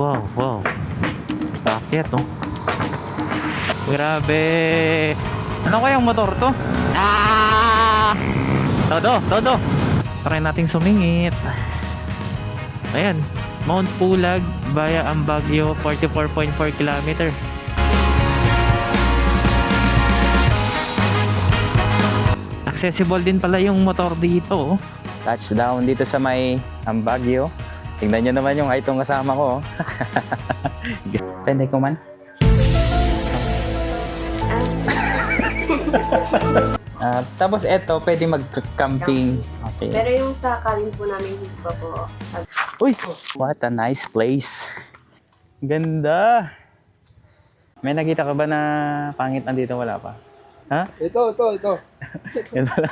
Wow, wow. Akyat, oh. Grabe. Ano kayang motor to? Ah! Todo. Try nating sumingit. Ayan. Mount Pulag via Ambagyo, 44.4 km. Accessible din pala yung motor dito, oh. Touchdown dito sa may Ambagyo. Tingnan nyo naman yung itong kasama ko. Pwede ko man. Tapos eto, pwede mag-camping. Okay. Pero yung sa cabin po namin, hindi pa po. Uy! What a nice place. Ganda! May nakita ka ba na pangit nandito? Wala pa? Ha? Ito. Yan pala.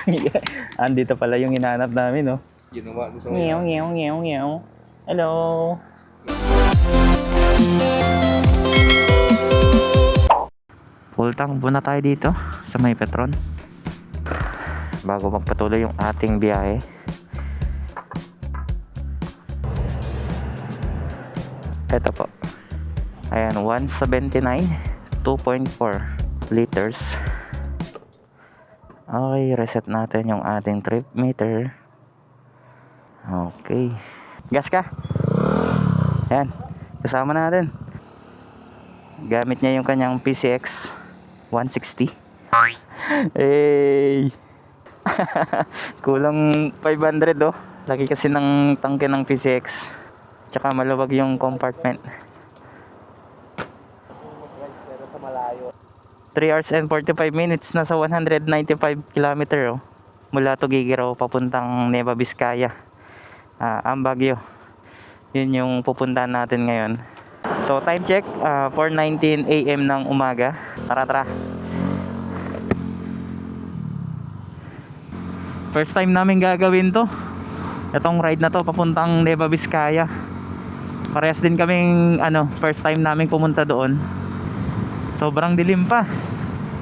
Andito pala yung hinahanap namin, no? Ginawa ko sa Ngew. Hello! Full tank muna tayo dito sa may Petron bago magpatuloy yung ating biyahe. Ito po. Ayan, 179, 2.4 liters. Okay, reset natin yung ating trip meter. Okay. Gas ka? Ayan, kasama natin. Gamit niya yung kanyang PCX 160. Hey! Kulang 500, oh. Lagi kasi ng tangke ng PCX. Tsaka maluwag yung compartment. 3 hours and 45 minutes. Nasa 195 km, oh. Mula Tuguegarao papuntang Nueva Vizcaya, Ambagyo. Yun yung pupuntahan natin ngayon. So time check, 4:19 AM ng umaga. Tara. First time namin gagawin to. Itong ride na to papuntang Nueva Vizcaya. Parehas din kaming first time namin pumunta doon. Sobrang dilim pa.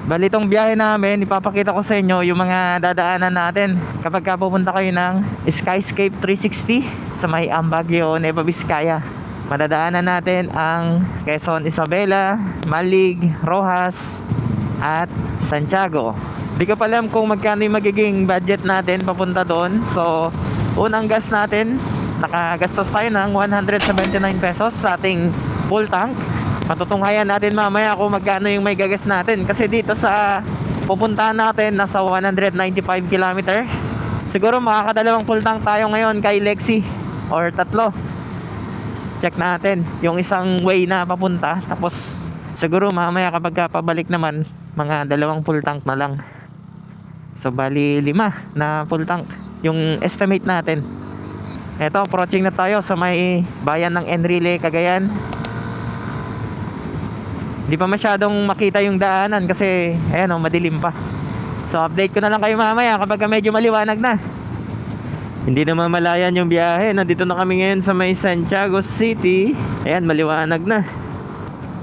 Bali itong biyahe namin, ipapakita ko sa inyo yung mga dadaanan natin kapag pupunta kayo ng Skyscape 360 sa may Ambagyo, Nueva Vizcaya. Madadaanan natin ang Quezon Isabela, Malig, Rojas at Santiago. Di ko pa alam kung magkano yung magiging budget natin papunta doon. So unang gas natin, nakagastos tayo ng 179 pesos sa ating full tank. Patutunghayan natin mamaya kung magkano yung may gagas natin. Kasi dito sa pupuntahan natin, nasa 195 km. Siguro makakadalawang full tank tayo ngayon kay Lexi. Or 3. Check natin yung isang way na papunta. Tapos siguro mamaya kapag pabalik naman, mga 2 full tank na lang. So bali 5 na full tank yung estimate natin. Eto, approaching na tayo sa may bayan ng Enrile, Cagayan. Di pa masyadong makita yung daanan kasi ayan, madilim pa. So update ko na lang kayo mamaya kapag medyo maliwanag na. Hindi na mamalayan yung biyahe. Nandito na kami ngayon sa may Santiago City. Ayan, maliwanag na.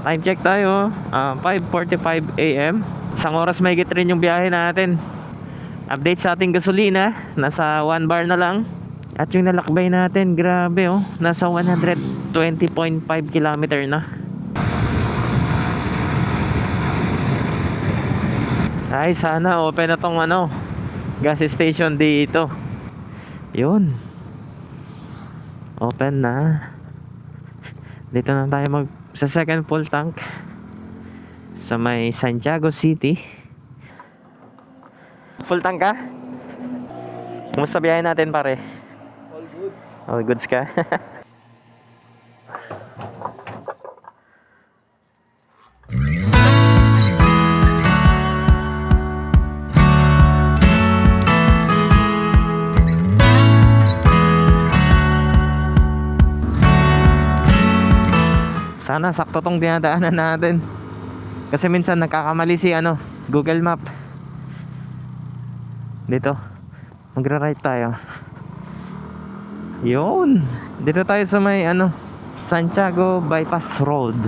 Time check tayo, 5:45 AM. Isang oras mahigit rin yung biyahe natin. Update sa ating gasolina, nasa 1 bar na lang. At yung nalakbay natin, grabe, oh, nasa 120.5 km na. Ay, sana open na tong gas station dito. Yun, open na. Dito na tayo sa second full tank sa may Santiago City. Full tank ka? Kumusta biyahe natin, pare? All good. All goods ka? Sana sakto tong dinadaanan natin. Kasi minsan nagkakamali si Google Map. Dito, magra-right tayo. Yun. Dito tayo sa may Santiago Bypass Road.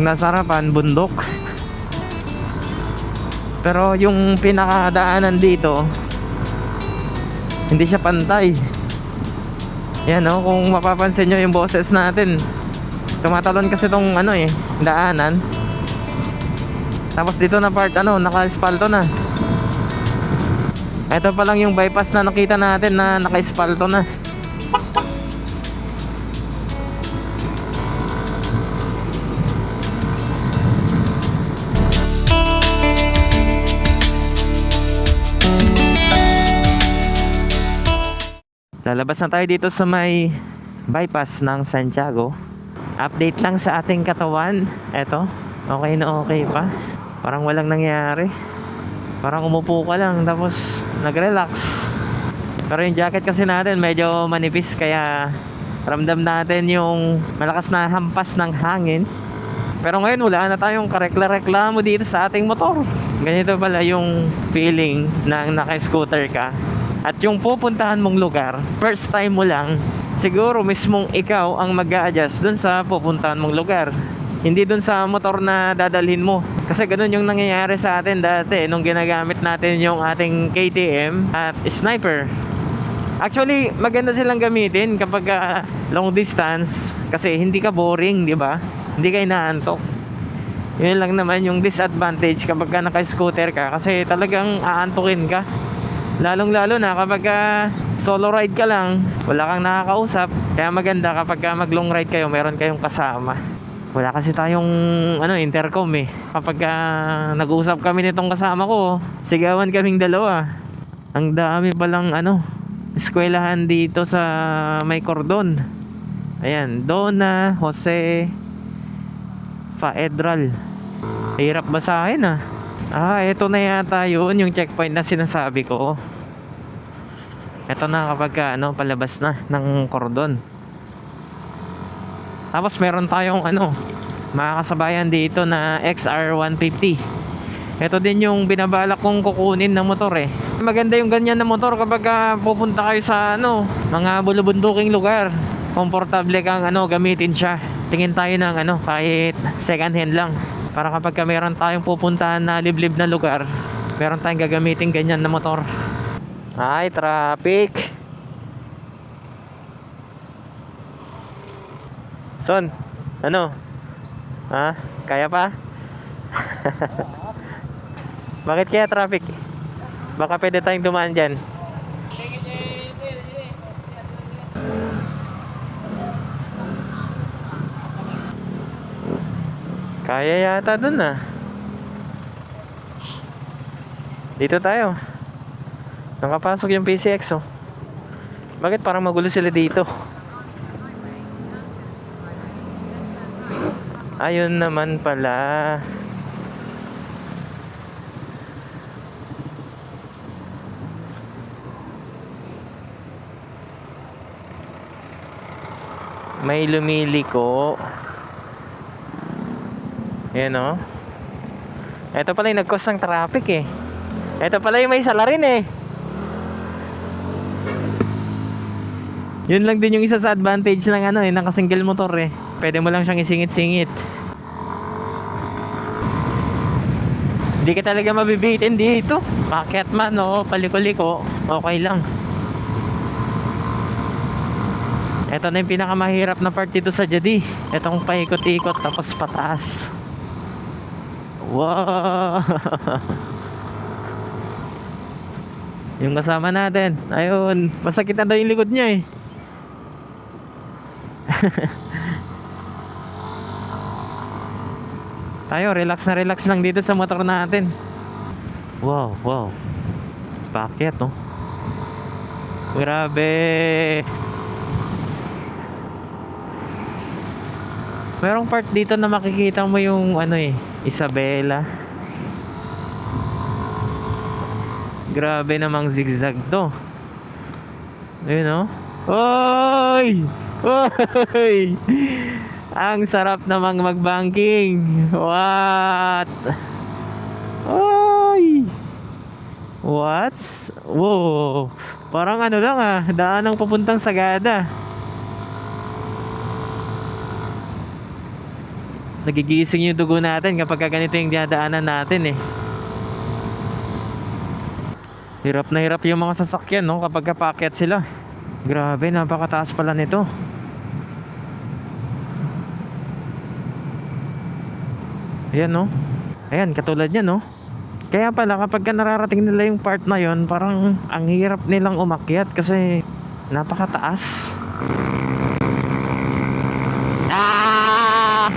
Ang nasa harapan, bundok. Pero yung pinakadaanan dito, hindi siya pantay. Yan oh, kung mapapansin nyo yung boses natin, tumatalon kasi tong ano daanan. Tapos dito na part naka-espalto na. Ito pa lang yung bypass na nakita natin na naka-espalto na. Lalabas na tayo dito sa may bypass ng Santiago. Update lang sa ating katawan. Eto, okay na okay pa. Parang walang nangyari. Parang umupo ka lang tapos nag-relax. Pero yung jacket kasi natin medyo manipis, kaya ramdam natin yung malakas na hampas ng hangin. Pero ngayon wala na tayong karekla-reklamo dito sa ating motor. Ganito pala yung feeling ng naka-scooter ka at yung pupuntahan mong lugar, first time mo lang, siguro mismong ikaw ang mag-a-adjust dun sa pupuntahan mong lugar, hindi dun sa motor na dadalhin mo. Kasi ganun yung nangyayari sa atin dati nung ginagamit natin yung ating KTM at Sniper. Actually, maganda silang gamitin kapag long distance kasi hindi ka boring, di ba? Hindi ka inaantok. Yun lang naman yung disadvantage kapag naka-scooter ka, kasi talagang aantukin ka. Lalong-lalo na kapag solo ride ka lang, wala kang nakakausap. Kaya maganda kapag mag-long ride kayo, meron kayong kasama. Wala kasi tayong intercom eh. Kapag nag-uusap kami nitong kasama ko, sigawan kaming dalawa. Ang dami palang eskwelahan dito sa may Cordon. Ayan, Dona Jose Faedral. Hirap basahin ito na yata yun, yung checkpoint na sinasabi ko. Ito na kapag palabas na ng Cordon. Tapos meron tayong makakasabayan dito na XR150. Ito din yung binabalak kong kukunin na motor eh. Maganda yung ganyan na motor kapag pupunta kayo sa mga bulubunduking lugar. Komportable kang gamitin siya. Tingin tayo ng kahit second hand lang, para kapag meron tayong pupuntahan na liblib na lugar, meron tayong gagamitin ganyan na motor. Ay, traffic. Son, kaya pa? Bakit kaya traffic? Baka pwede tayong dumaan dyan. Kaya yata dun Dito tayo. Nakapasok yung PCX Bakit parang magulo sila dito? Ayun naman pala. May lumiliko. Ayan Ito pala yung nag-cause ng traffic eh. Ito pala yung may salarin eh. Yun lang din yung isa sa advantage ng ng single motor eh. Pwede mo lang siyang isingit-singit. Hindi ka talaga mabibitin dito. Paket man paliko-liko, okay lang. Ito na yung pinakamahirap na part dito sa Jadi. Itong paikot-ikot tapos pataas. Wow. Yung kasama natin, ayun, masakit na daw yung likod niya eh. Tayo, relax na relax lang dito sa motor natin. Wow, wow. Paket Grabe. Merong part dito na makikita mo yung Isabela. Grabe namang zigzag to. Ayun Oy! Oy! Ang sarap namang mag-banking. What? Oy! What? Wow! Parang lang daan ng papuntang Sagada. Nagigising yung dugo natin kapag ganito yung dinadaanan natin eh. Hirap na hirap yung mga sasakyan, no, kapag paakyat sila. Grabe, napakataas pala nito. Ayan, no. Ayan, katulad niya, no. Kaya pala kapag nararating nila yung part na yon, parang ang hirap nilang umakyat kasi napakataas. Ah!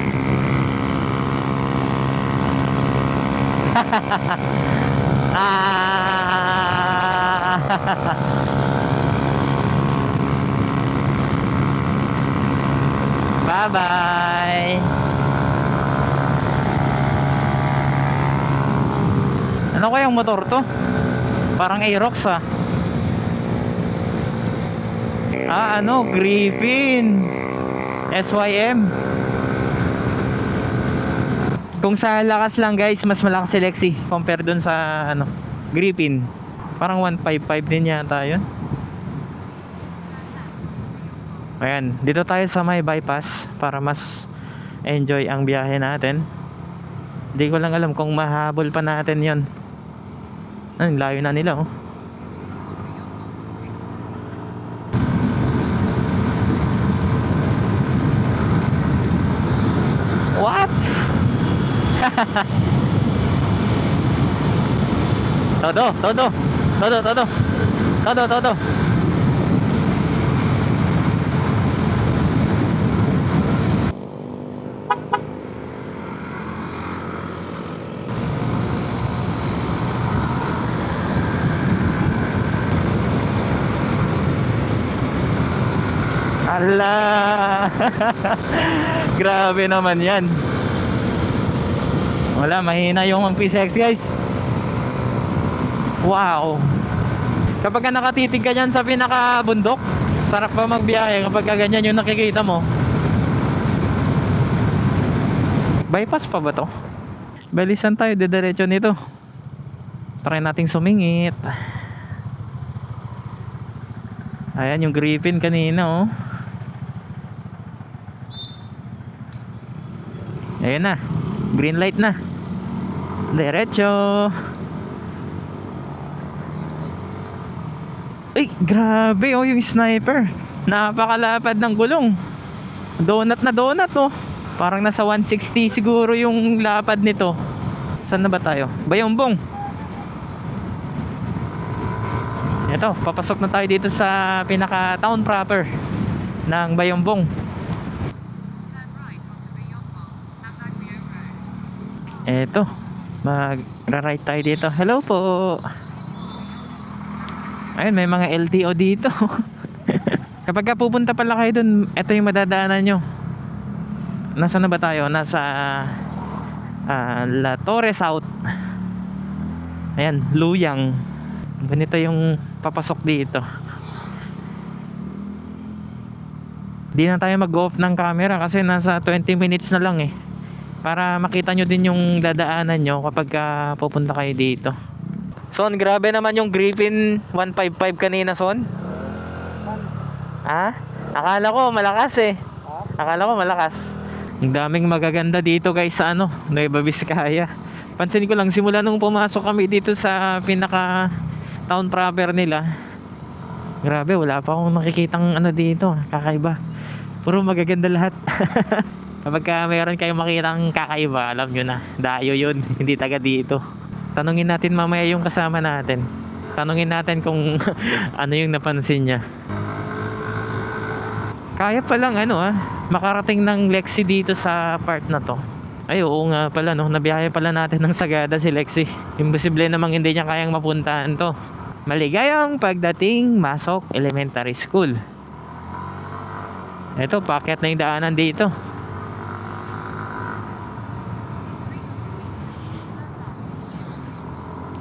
Ah! Bye-bye. Ano kayang motor to? Parang Aerox ah. Ano? Griffin SYM. Kung sa lakas lang guys, mas malakas si Lexi compare dun sa ano, Griffin. Parang 155 din yata yun. Ayan, dito tayo sa may bypass para mas enjoy ang biyahe natin. Hindi ko lang alam kung mahabol pa natin yon. Ang layo na nila oh. What? Todo. Ala. Grabe naman yan. Wala, mahina yung PCX guys. Wow. Kapag nakatitig ka dyan sa pinakabundok, sarap pa magbiyahe kapag ganyan yung nakikita mo. Bypass pa ba to? Balisan tayo, didiretso nito. Try nating sumingit. Ayan yung Griffin kanina oh. Ayan na, green light na. Diretso. Ay, grabe oh yung sniper. Napakalapad ng gulong. Donut na donut oh. Parang nasa 160 siguro yung lapad nito. Saan na ba tayo? Bayombong. Ito, papasok na tayo dito sa pinaka town proper ng Bayombong. Eto, magra-right tayo dito. Hello po. Ayun, may mga LTO dito. Kapag pupunta pala kayo dun, ito yung madadaanan nyo. Nasa na ba tayo? Nasa La Torre South. Ayan, Luyang. Ganito yung papasok dito. Di na tayo mag-off ng camera kasi nasa 20 minutes na lang eh, para makita nyo din yung dadaanan nyo kapag pupunta kayo dito. Son, grabe naman yung Griffin 155 kanina, Son. Ha? Akala ko malakas eh. Akala ko malakas. Ang daming magaganda dito guys sa ano, Nueva Vizcaya. Pansin ko lang simula nung pumasok kami dito sa pinaka town proper nila, grabe, wala pa akong nakikitang ano dito, kakaiba. Puro magaganda lahat. Kapag mayroon kayong makitang kakaiba, alam nyo na, dayo yun, hindi taga dito. Tanungin natin mamaya yung kasama natin. Tanungin natin kung ano yung napansin niya. Kaya palang makarating ng Lexi dito sa part na to. Ay oo nga pala no, nabiyahe pala natin ng Sagada si Lexi. Imposible namang hindi niya kayang mapuntahan to. Maligayang pagdating Masok Elementary School. Ito, paakyat na yung daanan dito.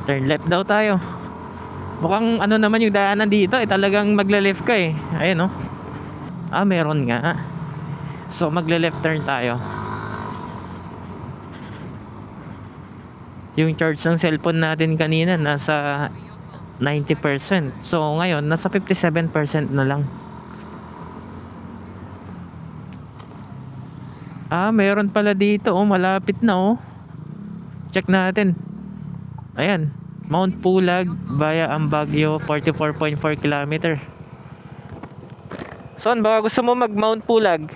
Turn left daw tayo. Mukhang ano naman yung daanan dito talagang magle-left ka eh. Ayun oh. Meron nga. So magle-left turn tayo. Yung charge ng cellphone natin kanina nasa 90%. So ngayon nasa 57% na lang. Meron pala dito, oh, malapit na, oh. Check natin. Ayan, Mount Pulag via Ambagyo, 44.4 km. Son, baka gusto mo mag Mount Pulag?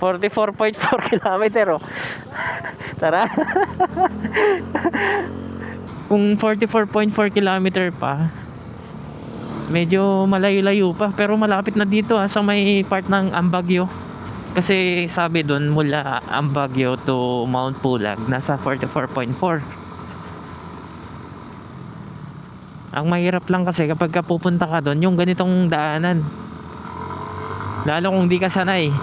44.4 km, oh. Tara. Kung 44.4 km pa, medyo malayo-layo pa, pero malapit na dito sa may part ng Ambagyo. Kasi sabi doon mula Ambagyo to Mount Pulag nasa 44.4. Ang mahirap lang kasi kapag pupunta ka doon yung ganitong daanan, lalo kung di ka sanay,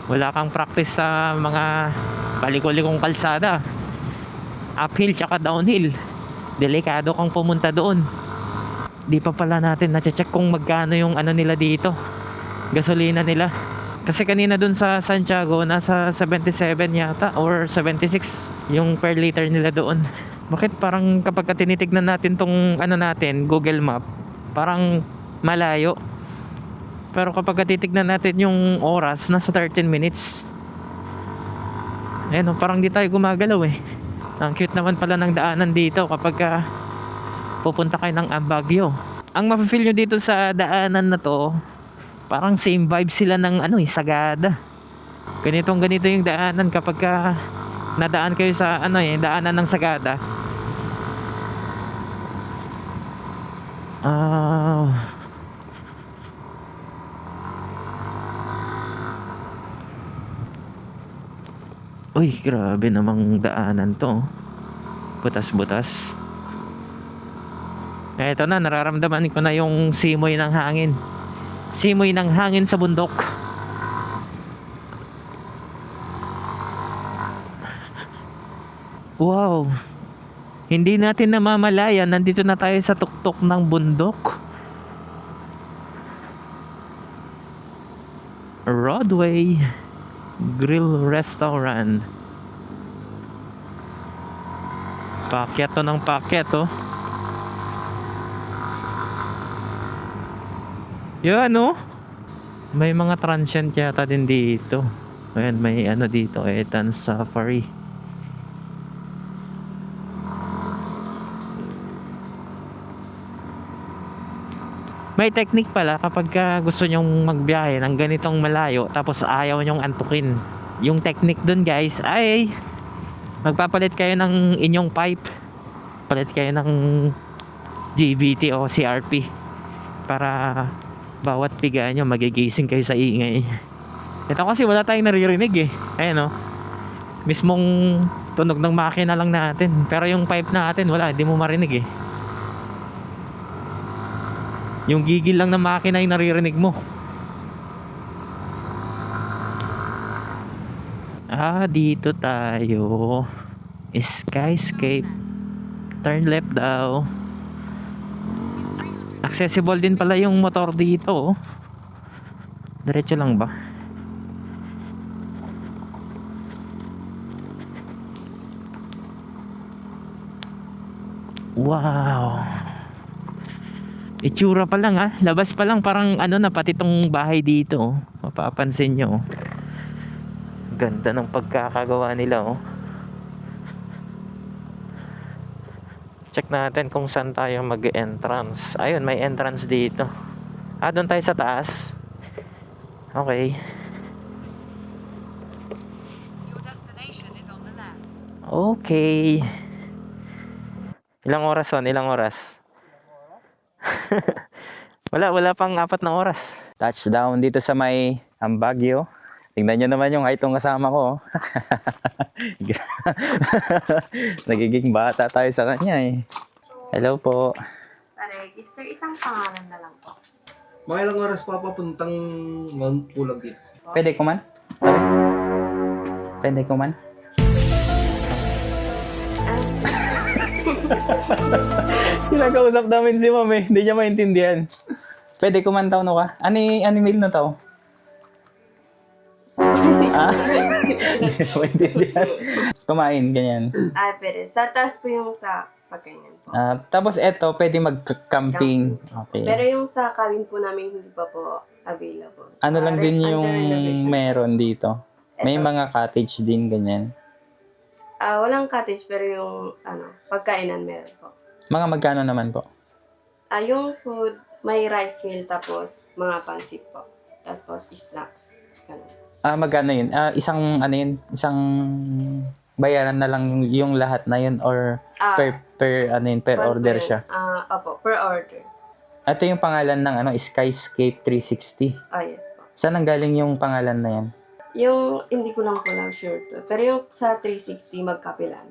wala kang practice sa mga paliko-likong kalsada, uphill tsaka downhill, delikado kang pumunta doon. Di pa pala natin na-check kung magkano yung ano nila dito, gasolina nila. Kasi kanina dun sa Santiago nasa 77 yata or 76 yung per liter nila doon. Bakit parang kapag tinitignan natin tong ano natin, Google Map, parang malayo. Pero kapag titignan natin yung oras, nasa 13 minutes. Ayun, parang di tayo gumagalaw eh. Ang cute naman pala ng daanan dito kapag pupunta kayo ng Ambagyo. Ang mafe-feel nyo dito sa daanan na to, parang same vibe sila ng Sagada. Ganito yung daanan kapag nadaan kayo sa daanan ng Sagada. Uy, grabe namang daanan to. Butas-butas. Eto na, nararamdaman ko na yung simoy ng hangin. Simoy ng hangin sa bundok. Wow. Hindi natin namamalayan, nandito na tayo sa tuktok ng bundok. Rodway Grill Restaurant. Pakyat to ng pakyat, oh. Yan, oh. May mga transient yata din dito. Ayan, may dito, Etan Safari. May technique pala kapag gusto nyong magbiyahe ng ganitong malayo tapos ayaw nyong antukin. Yung technique dun, guys, ay magpapalit kayo ng inyong pipe. Palit kayo ng GVT o CRP para bawat piga nyo magigising kayo sa ingay. Ito kasi wala tayong naririnig eh. Ayan, oh. Mismong tunog ng makina lang natin. Pero yung pipe natin wala, hindi mo marinig eh. Yung gigil lang ng makina yung naririnig mo. Dito tayo. Skyscape. Turn left daw. Accessible din pala yung motor dito, oh. Diretso lang ba? Wow. Itsura pa lang labas pa lang parang na pati tong bahay dito, oh. Mapapansin nyo, oh. Ganda ng pagkakagawa nila, oh. Check natin kung saan tayo mag-entrance. Ayun, may entrance dito. Doon tayo sa taas. Okay. Your destination is on the left. Okay. Ilang oras, son? Ilang oras? Wala pang 4 na oras. Touchdown dito sa may Ambagyo. Tingnan nyo naman yung height ng kasama ko. Nagiging bata tayo sa kanya eh. Hello po. Register, isang pangalan na lang po. Mga ilang oras pa papuntang Mount Pulag dito? Pwede ko man? Pwede ko man? Kinakausap namin si ma'am eh. Hindi niya maintindihan. Pwede ko man tao no ka? Ani mail no tao? Hindi niya maintindihan. Kumain, ganyan. Pwede. Sa taas po yung sa Pag ganyan po. Tapos eto, pwede mag-camping. Okay. Pero yung sa cabin po namin hindi pa po available. Ano lang din yung Under renovation. meron dito? May Eto. mga cottage din, ganyan. Walang cottage pero yung pagkainan meron po. Mga magkano naman po? Yung food, may rice meal tapos mga pansit po. Tapos snacks. Ganun. Magkano yun? Isang, ano yun? Isang bayaran na lang yung lahat na yun or per order siya? Opo, per order. Ito yung pangalan ng Skyscape 360. Yes po. Saan ang galing yung pangalan na yan? Yung, hindi ko lang po lang sure to. Pero yung sa 360, magkapilan.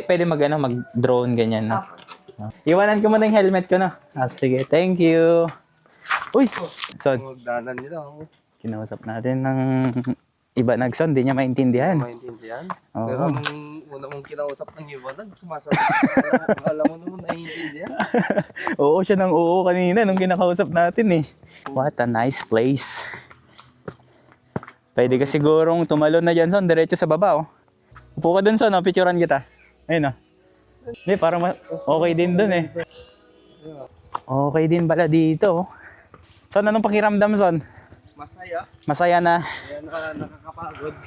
Pwede mag-drone ganyan, no? Opo. Iwanan ko muna yung helmet ko, no? Sige, thank you. Uy! Son, Magdanan nila ako. kinausap natin ng iba nagson, di niya maintindihan. Maintindihan. Oo. Pero nung una mong kinausap ng iba, sumasagot. Alam mo naman naiintindihan. Oo, siya ng oo kanina nung kinakausap natin eh. What a nice place. Pwede ka sigurong tumalon na dyan, Son, diretso sa baba, oh. Upo ka dun, Son, oh. Picturean kita. Ayun, oh. Hindi, parang okay din dun eh. Okay din pala dito, oh. Son, anong pakiramdam, Son? Masaya. Masaya na. Kaya nakakapagod.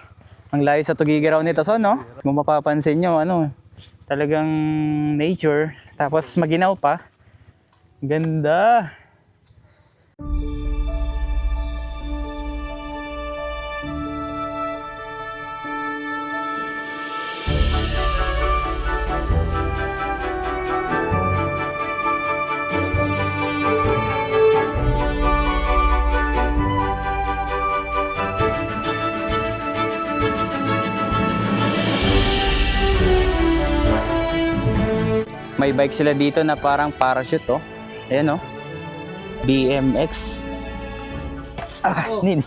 Ang layo sa Tugigaraw nito, Son, no? Kung mapapansin nyo, talagang nature. Tapos maginaw pa. Ganda. May bike sila dito na parang parachute, oh. Ayan, oh. BMX. Nini.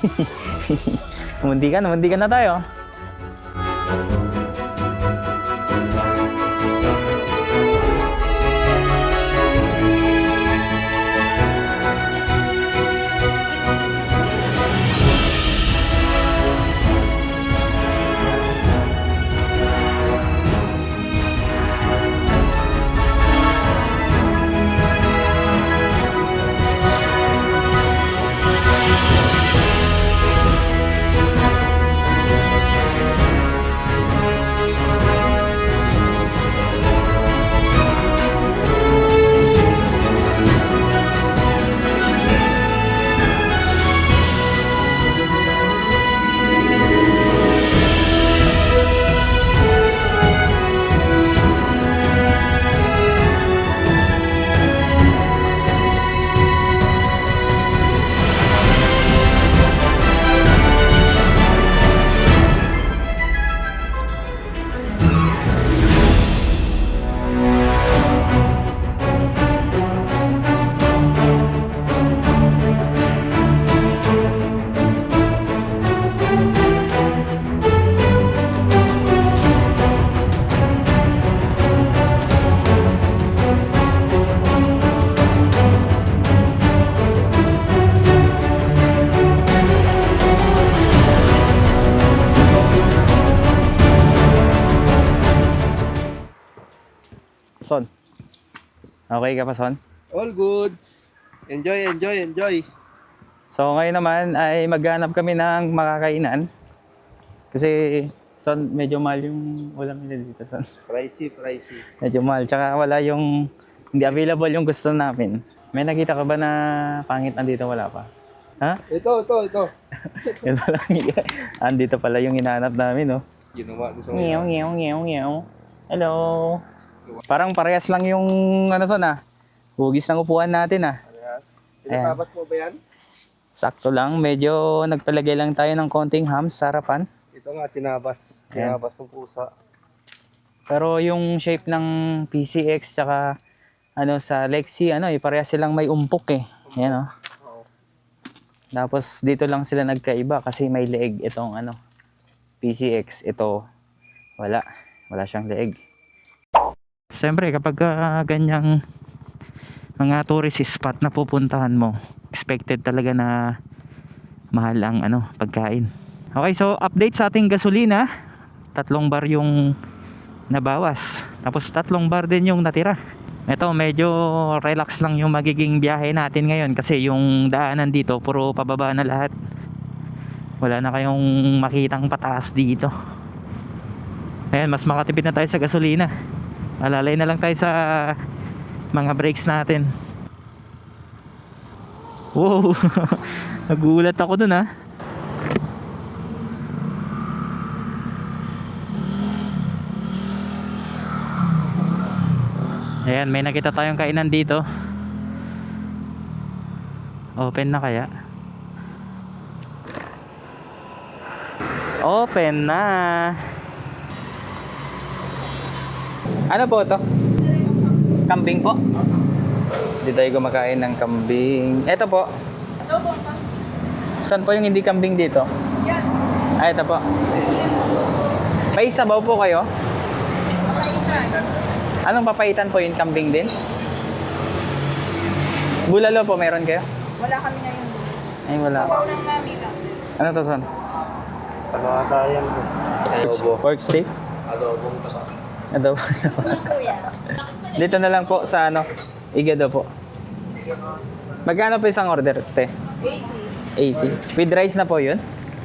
Mundikan na tayo. Son. Okay ka pa, Son? All goods. Enjoy, enjoy, enjoy. So ngayon naman ay maghanap kami ng makakainan. Kasi Son, medyo mahal yung ulam nila dito, Son. Pricey, pricey. Medyo mahal. Tsaka wala yung, hindi available yung gusto namin. May nakita ka ba na pangit andito? Wala pa. Ha? Ito. Yan pala. Andito pala yung hinahanap namin, no? Ginawa ko sa Ngew. Hello. Parang parehas lang yung Son, hugis ng upuan natin, Parehas. Pinatabas mo ba yan? Sakto lang. Medyo nagpalagay lang tayo ng konting ham sa harapan. Ito nga, tinabas. Ayan. Tinabas ng pusa. Pero yung shape ng PCX tsaka sa Lexi, parehas silang may umpok eh. Yan, oh. Oo. Tapos dito lang sila nagkaiba kasi may leeg itong PCX. Ito, wala siyang leeg. Siyempre kapag ganyang mga tourist spot na pupuntahan mo, expected talaga na mahal ang pagkain. Okay, so update sa ating gasolina. 3 bar yung nabawas. Tapos 3 bar din yung natira. Ito medyo relax lang yung magiging biyahe natin ngayon kasi yung daanan dito puro pababa na lahat. Wala na kayong makitang pataas dito. Ayan, mas makatipid na tayo sa gasolina. Alalay na lang tayo sa mga brakes natin. Wow. Nagulat ako dun ha. Ayan, may nakita tayong kainan dito. Open na kaya? Open na. Ano po to? Kambing po? Hindi tayo kumakain ng kambing. Ito po. Saan po yung hindi kambing dito? Ah, ito po. May sabaw po kayo? Anong papaitan po yun? Kambing din? Bulalo po meron kayo? Wala kami ngayon. Ay, wala. Sabaw ng mami lang. Ano to, son? Pagkakatayan ko. Pork steak? Adobong taba. Adobo. Kuya. Dito na lang po sa ano, Igado po. Magkano po isang order, te? 80. 80. With rice na po yun?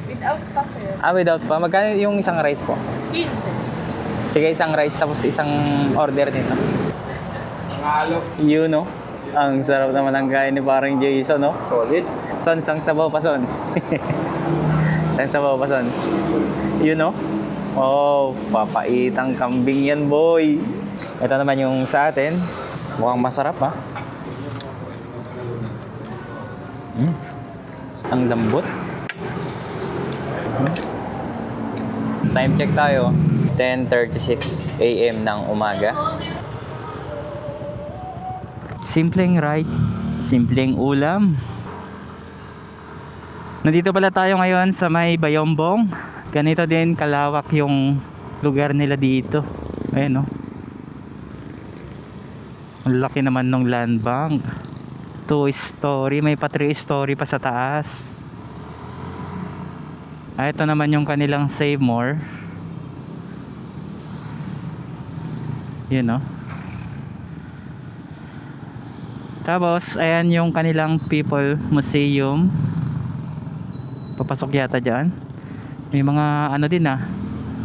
Without pa, sir. Ah, without pa. Magkano yung isang rice po? 15. Sige, isang rice tapos isang order nito. Yun, no? Ang sarap naman ang kain ni parang Jason, no? Solid. Son, sang sabaw pa, son. Sang sabaw pa, son. Yun, no? Oh, papaitang kambing yan, boy. Ito naman yung sa atin. Mukhang masarap, ha? Ang lambot. Time check tayo. 10:36 AM ng umaga. Simpleng ride, simpleng ulam. Nandito pala tayo ngayon sa may Bayombong. Ganito din kalawak yung lugar nila dito. Ayan, no? Ang laki naman ng land bank. 2-story, may pa 3-story pa sa taas. Ah, ito naman yung kanilang Save More. Yun, no? Tapos, ayan yung kanilang People Museum. Papasok yata dyan. May mga ano din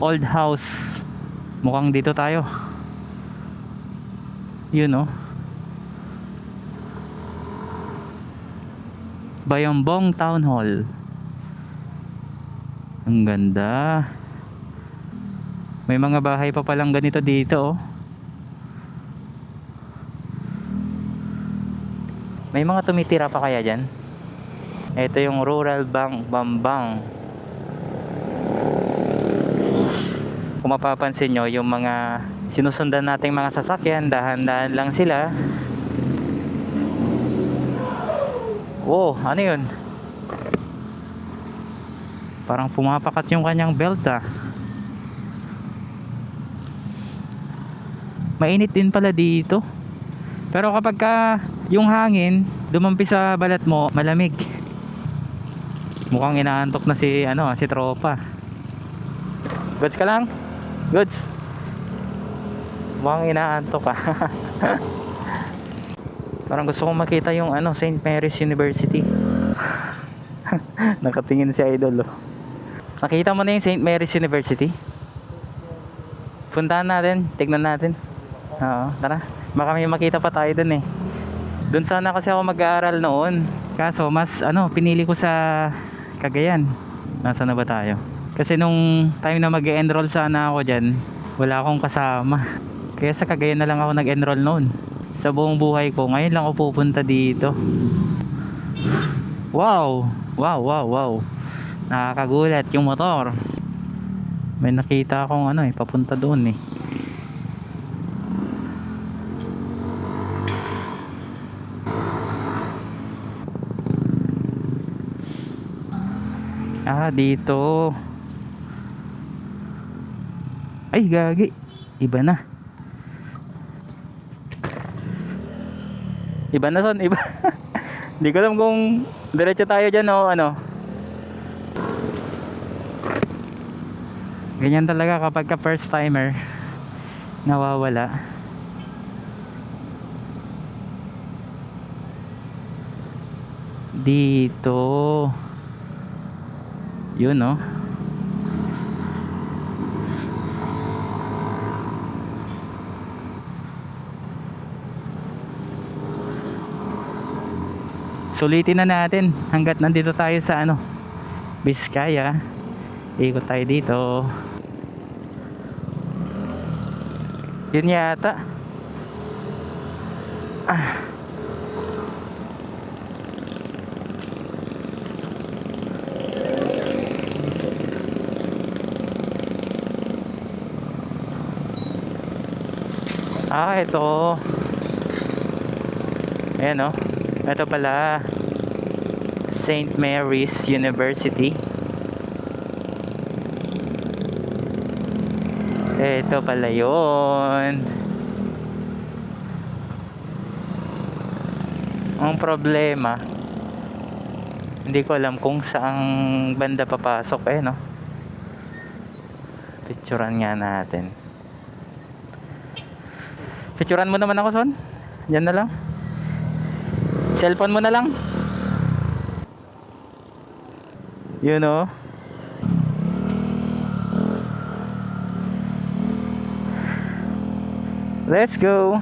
old house. Mukhang dito tayo. Yun, no? Bayombong Town Hall. Ang ganda. May mga bahay pa palang ganito dito, oh. May mga tumitira pa kaya dyan? Ito yung Rural Bank Bambang. Kung mapapansin nyo, yung mga sinusundan nating mga sasakyan, dahan-dahan lang sila. Wow, ano yun? Parang pumapakat yung kanyang belt, ah. Mainit din pala dito. Pero kapag yung hangin dumampi sa balat mo, malamig. Mukhang inaantok na si tropa. Goods ka lang? Goods. Mukhang inaantok ka. Parang gusto kong makita yung St. Mary's University. Nakatingin si Idol, oh. Nakita mo na yung St. Mary's University? Puntahan natin, tignan natin. Oo, tara. Baka may makita pa tayo dun, eh. Dun sana kasi ako mag-aaral noon. Kaso mas pinili ko sa Cagayan. Nasaan na ba tayo? Kasi nung time na mag-enroll sana ako dyan, wala akong kasama. Kaya sa Cagayan na lang ako nag-enroll noon. Sa buong buhay ko, ngayon lang ako pupunta dito. Wow! Wow, wow, wow. Nakakagulat yung motor. May nakita akong papunta doon, eh. Ah, dito. Ay, gagi. Iba na. Iba na, son. Iba. Hindi ko alam kung diretso tayo dyan o ano. Ganyan talaga kapag ka first timer nawawala. Dito. Yun, no? Sulitin na natin hanggat nandito tayo sa ano, Vizcaya. Ikot tayo dito. Yun yata. Ito. Ayan, oh. Ito pala, St. Mary's University. Ito pala yun. Ang problema, hindi ko alam kung saang banda papasok, no? Picturean nga natin. Picturean mo naman ako, Son. Yan na lang. Cellphone mo na lang. You know. Let's go.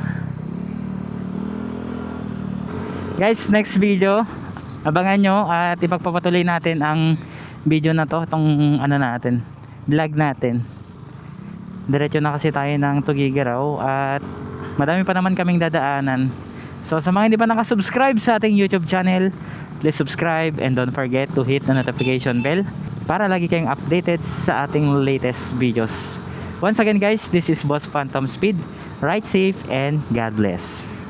Guys, next video, abangan nyo at ipagpapatuloy natin ang video na to, itong ano natin, vlog natin. Diretso na kasi tayo ng Tugigaraw at madami pa naman kaming dadaanan. So sa mga hindi pa nakasubscribe sa ating YouTube channel, please subscribe and don't forget to hit the notification bell para lagi kayong updated sa ating latest videos. Once again guys, this is Boss Phantom Speed. Ride safe and God bless.